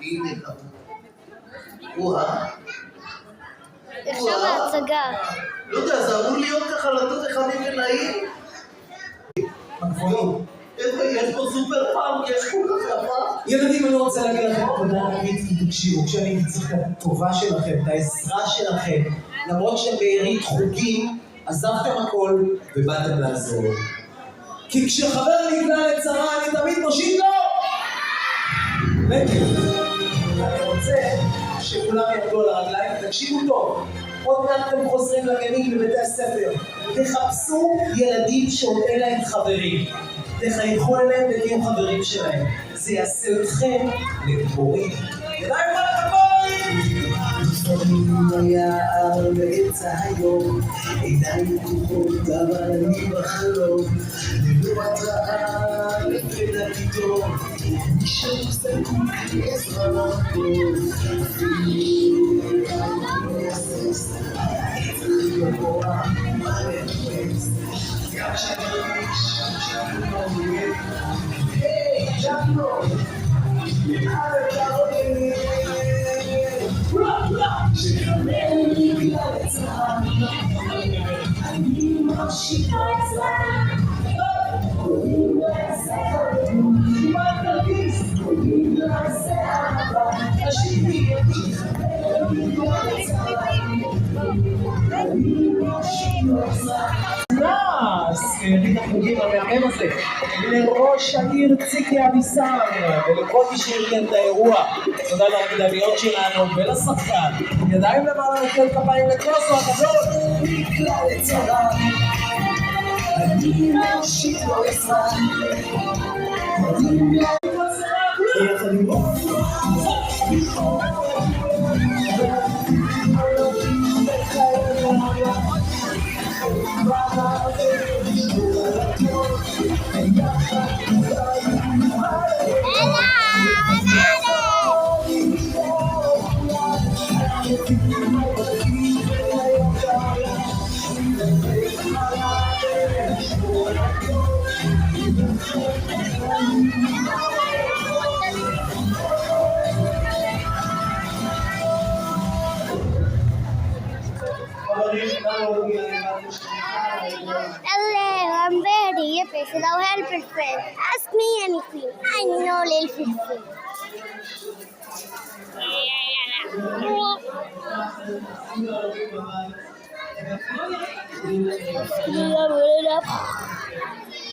הנה כמות. וואה. עכשיו ההצגה. לא יודע, זה אמור להיות ככה לתת לך ונעים. מגבוהים. יש פה סופר פארק, יש כל כך יפה. ילדים, אני רוצה להגיד לכם תודה רבית, כי תקשיבו, כשאני הייתי צריך את הטובה שלכם, את העזרה שלכם, למרות שאתם בעירית חוגים, עזבתם הכל ובאתם לעזור. כי כשחבר נגלה לצרה, אני תמיד מושיט לו! אני רוצה שכולם ירדו על הרגליים, תקשיבו טוב. עוד מעט אתם חוזרים לגנים לבתי הספר. תחפשו ילדים שעוד אין להם חברים. תחייכו אליהם ותהיו חברים שלהם. זה יעשה אתכם לגיבורים. ידיים כל הכבוד! לפעמים היער באמצע היום, עיניים פקוחות אבל אני בחלום, ללא התראה לפתע פתאום, מישהו זקוק לעזרה למקום, אפילו אני אסס, צריך גבוה, מה לחפש, גם שנרגיש שאני מעוניין, היי, ג'אקו, מעל הקרוב, שחבר נגלה לצרה, אני מושיטה עזרה, קוראים לעשה חברים, בכרטיס קוראים לעשה אהבה, השיטי שחבר נגלה לצרה, אני מושיטה עזרה. סיירית החוגים המהמם הזה, לראש העיר ציקי אביסר ולכל מי שארגן את האירוע. תודה לרקדניות שלנו ולשחקן. ידיים למעלה, נתן כפיים לקוסו הגדול. נגלה לצרה, אני מושיט לו עזרה, קוראים לה ביחד עם Hello, I'm Betty, your personal helper friend. Ask me anything. I know little fish. Yeah.